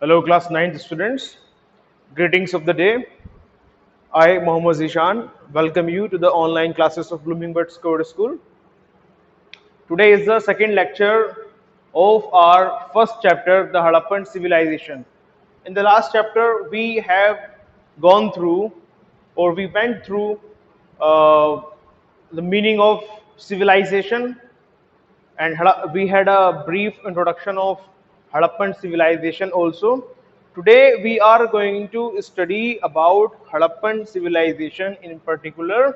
Hello, class 9th students. Greetings of the day. I, Mohammad Zishan, welcome you to the online classes of Blooming Buds Code School. Today is the second lecture of our first chapter, the Harappan Civilization. In the last chapter, we have gone through or we went through uh, the meaning of civilization, and we had a brief introduction of Harappan civilization also. Today we are going to study about Harappan civilization in particular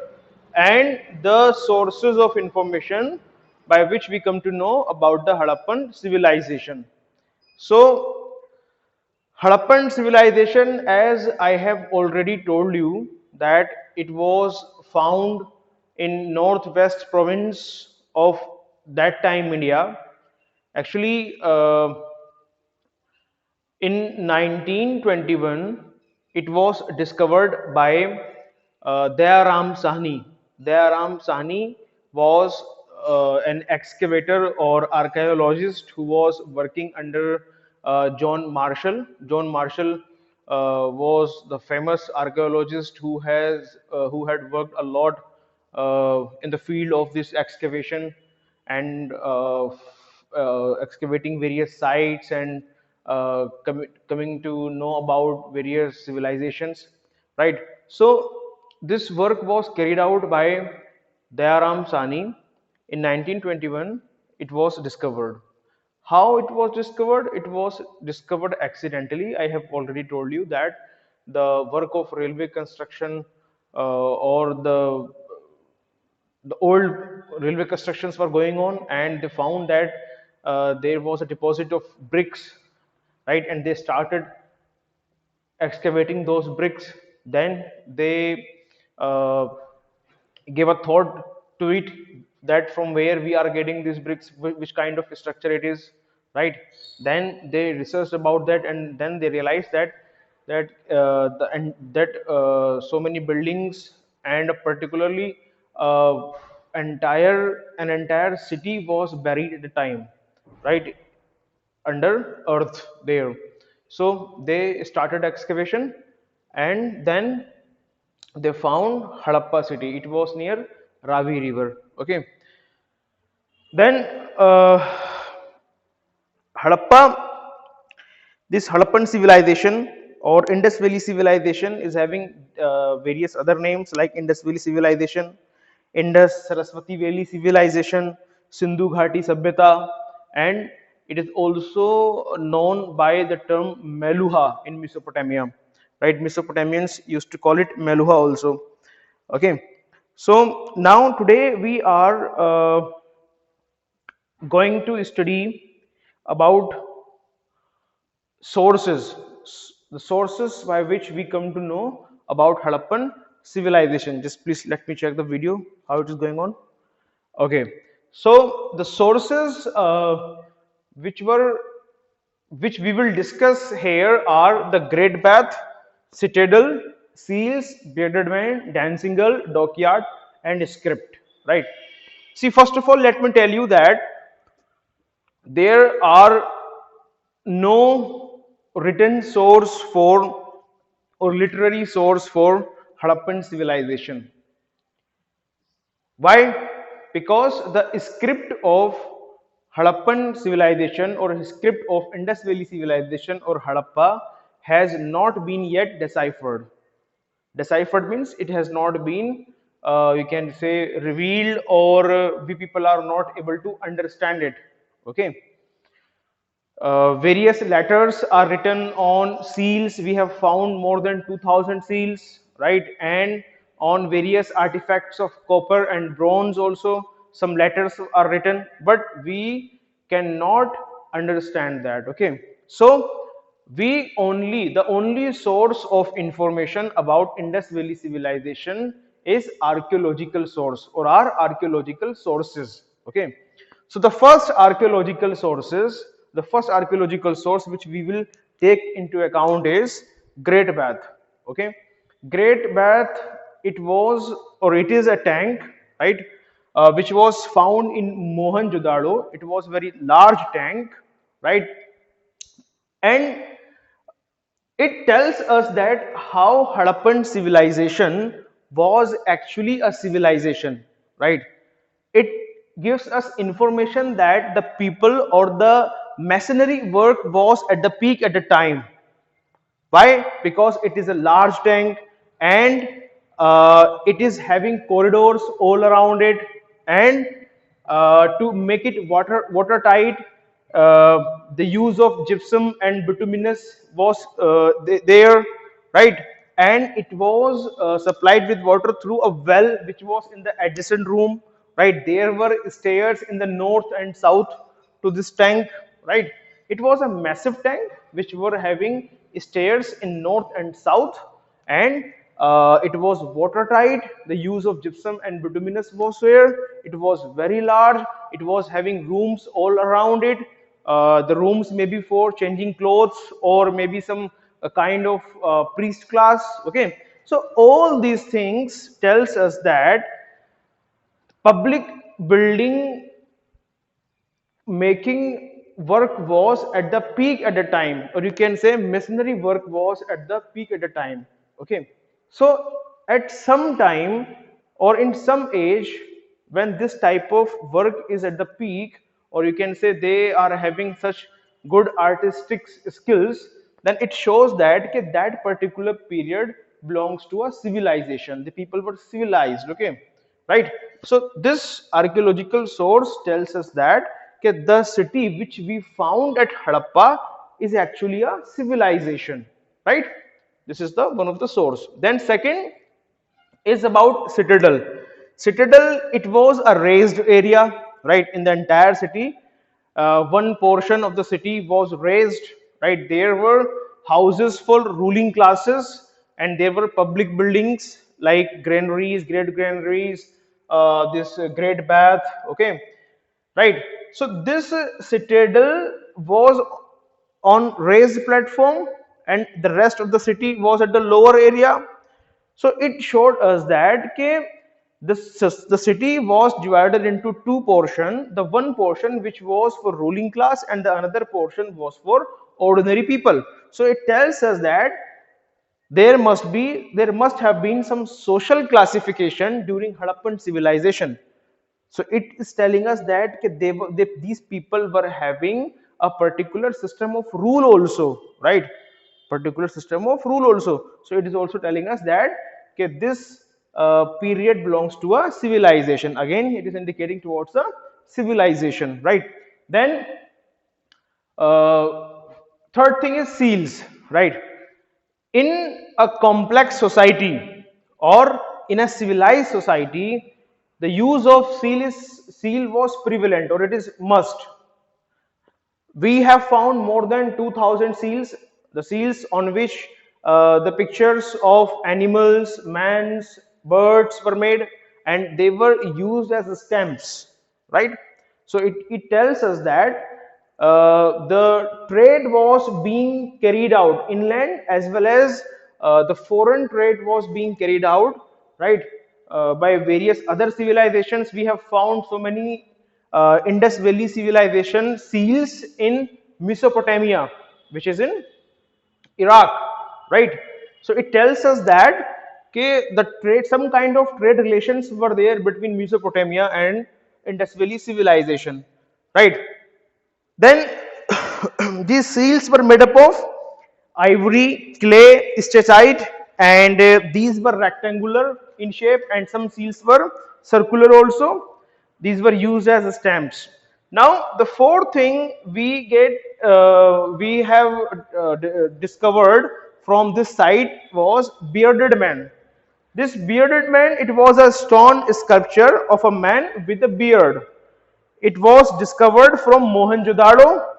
and the sources of information by which we come to know about the Harappan civilization. So Harappan civilization, as I have already told you, that it was found in northwest province of that time India. Actually, in 1921, it was discovered by Dayaram Sahni. Dayaram Sahni was an excavator or archaeologist who was working under John Marshall. John Marshall was the famous archaeologist who had worked a lot in the field of this excavation and excavating various sites and coming to know about various civilizations, right? So this work was carried out by Dayaram Sani in 1921. It was discovered. How it was discovered? It was discovered accidentally. I have already told you that the work of railway construction or the old railway constructions were going on, and they found that there was a deposit of bricks, right? And they started excavating those bricks. Then they uh, gave a thought to it, that from where we are getting these bricks, which kind of structure it is, right? Then they researched about that, and then they realized that so many buildings, and particularly an entire city was buried at the time, right, under earth there. So they started excavation, and then they found Harappa city. It was near Ravi river. Okay. Then Harappa, this Harappan civilization or Indus Valley civilization is having various other names like Indus Valley civilization, Indus Saraswati Valley civilization, Sindhu Ghati Sabhyata, and it is also known by the term Meluha in Mesopotamia. Right, Mesopotamians used to call it Meluha also. Okay, so now today we are going to study about sources, the sources by which we come to know about Harappan civilization. Just please let me check the video how it is going on. Okay, so the sources which were which we will discuss here are the Great Bath, Citadel, Seals, Bearded Man, Dancing Girl, Dockyard, and Script. Right. See, first of all, let me tell you that there are no written source for or literary source for Harappan civilization. Why? Because the script of Harappan civilization or script of Indus Valley civilization or Harappa has not been yet deciphered. Deciphered means it has not been, you can say, revealed, or we people are not able to understand it. Okay. Various letters are written on seals. We have found more than 2000 seals, right? And on various artifacts of copper and bronze also some letters are written, but we cannot understand that. Okay, so the only source of information about Indus Valley civilization is archaeological source or our archaeological sources. Okay, so the first archaeological source which we will take into account is Great Bath. Okay, Great Bath, it was or it is a tank, right, which was found in Mohenjo-daro. It was very large tank, right, and It tells us that how Harappan civilization was actually a civilization, right? It gives us information that the people or the masonry work was at the peak at the time. Why? Because it is a large tank and it is having corridors all around it, and to make it watertight, the use of gypsum and bituminous was there, right? And it was supplied with water through a well which was in the adjacent room, right? There were stairs in the north and south to this tank, right? It was a massive tank which were having stairs in north and south, and it was watertight. The use of gypsum and bituminous was there. It was very large. It was having rooms all around it. The rooms maybe for changing clothes or maybe some kind of priest class. Okay, so all these things tells us that public building making work was at the peak at the time, or you can say masonry work was at the peak at the time. Okay, so at some time or in some age, when this type of work is at the peak, or you can say they are having such good artistic skills, then it shows that okay, that particular period belongs to a civilization. The people were civilized. Okay, right? So this archaeological source tells us that okay, the city which we found at Harappa is actually a civilization, right? This is the one of the source. Then second is about citadel. Citadel, it was a raised area, right, in the entire city. One portion of the city was raised, right. There were houses for ruling classes, and there were public buildings like granaries, great granaries, this great bath. Okay, right. So this citadel was on raised platform, and the rest of the city was at the lower area. So it showed us that okay, the city was divided into two portions. The one portion which was for ruling class, and the another portion was for ordinary people. So it tells us that there must have been some social classification during Harappan civilization. So it is telling us that these people were having a particular system of rule also, right? Particular system of rule also. So it is also telling us that okay, this period belongs to a civilization. Again, it is indicating towards a civilization, right? Then uh, third thing is seals, right? In a complex society or in a civilized society, the use of seal was prevalent, or it is must. We have found more than 2000 seals, the seals on which the pictures of animals, mans, birds were made, and they were used as stamps, right? So it tells us that the trade was being carried out inland, as well as the foreign trade was being carried out, right, by various other civilizations. We have found so many Indus Valley civilization seals in Mesopotamia, which is in Iraq, right? So it tells us that okay, the trade, some kind of trade relations were there between Mesopotamia and Indus Valley civilization, right? Then these seals were made up of ivory, clay, stachite, and these were rectangular in shape, and some seals were circular also. These were used as stamps. Now, the fourth thing we have discovered from this site was bearded man. This bearded man, it was a stone sculpture of a man with a beard. It was discovered from Mohenjo-daro,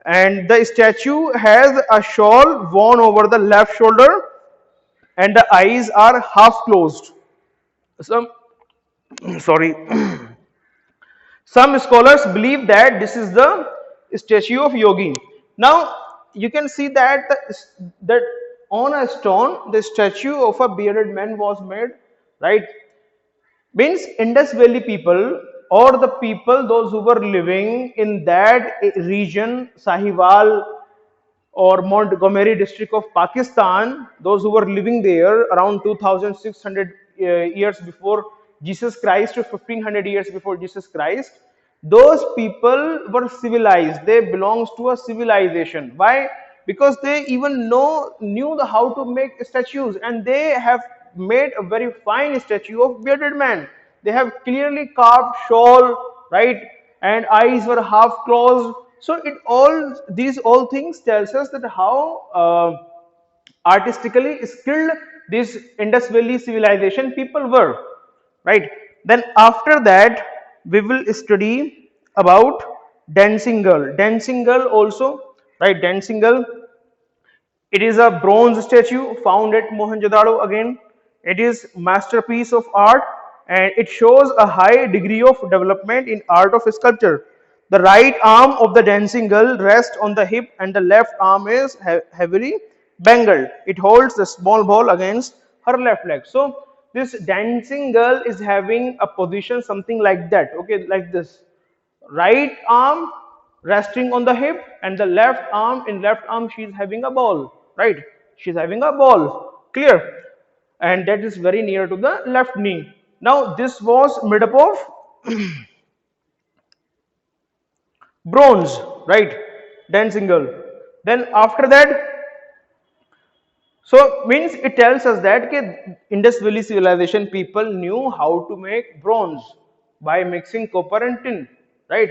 and the statue has a shawl worn over the left shoulder, and the eyes are half closed. Some sorry, some scholars believe that this is the statue of Yogi. Now you can see that that on a stone the statue of a bearded man was made, right? Means Indus Valley people, or the people those who were living in that region, Sahiwal, or Montgomery district of Pakistan, those who were living there around 2600 years before Jesus Christ to 1500 years before Jesus Christ, those people were civilized. They belongs to a civilization. Why? Because they even knew how to make statues, and they have made a very fine statue of bearded man. They have clearly carved shawl, right? And eyes were half closed. So it all these all things tells us that how artistically skilled this Indus Valley civilization people were, right? Then after that we will study about dancing girl. Dancing girl also, right? Dancing girl, it is a bronze statue found at Mohenjo-daro again. It is masterpiece of art, and it shows a high degree of development in art of sculpture. The right arm of the dancing girl rests on the hip and the left arm is heavily bangled. It holds the small ball against her left leg. So this dancing girl is having a position something like that, okay, like this. Right arm resting on the hip and the left arm, in left arm she is having a ball, right? She's having a ball, clear? And that is very near to the left knee. Now this was made up of bronze, right? Dancing girl. Then after that, so means it tells us that Indus Valley civilization people knew how to make bronze by mixing copper and tin, right?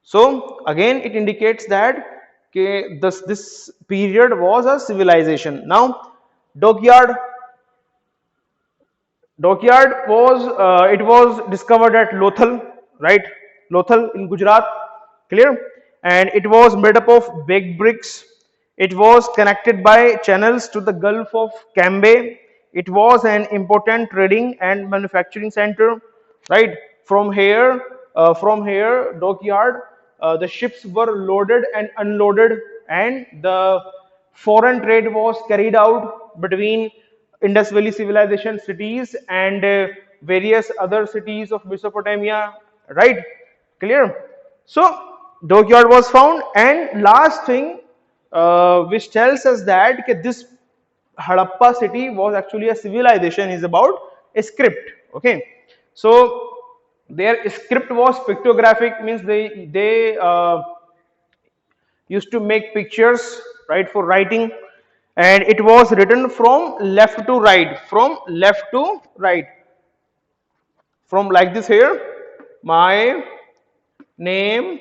So again it indicates that this period was a civilization. Now dockyard was it was discovered at Lothal, right? Lothal in Gujarat, clear? And it was made up of baked bricks. It was connected by channels to the Gulf of Cambay. It was an important trading and manufacturing center, right? From here, dockyard, the ships were loaded and unloaded, and the foreign trade was carried out between Indus Valley civilization cities and various other cities of Mesopotamia, right? Clear? So dockyard was found, and last thing which tells us that this Harappa city was actually a civilization is about a script. Okay, so their script was pictographic, means they used to make pictures, right, for writing, and it was written from left to right, from like this here. My name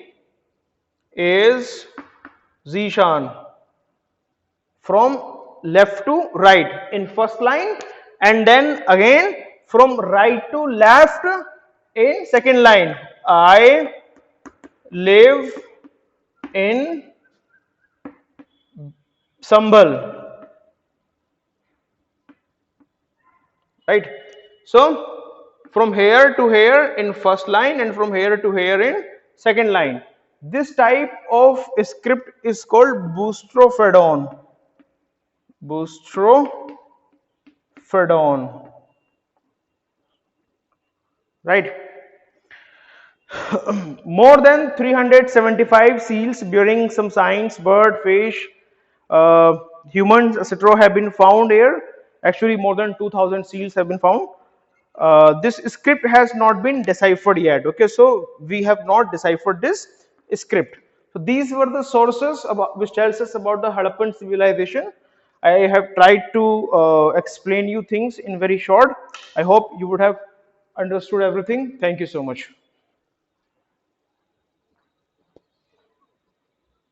is Zishan, from left to right in first line, and then again from right to left in second line. I live in Sambhal, right? So from here to here in first line and from here to here in second line. This type of script is called boustrophodon. Right? More than 375 seals bearing some signs, bird, fish, humans, etc. have been found here. Actually, more than 2000 seals have been found. This script has not been deciphered yet. Okay, so we have not deciphered this script. So these were the sources about, which tells us about the Harappan civilization. I have tried to explain you things in very short. I hope you would have understood everything. Thank you so much.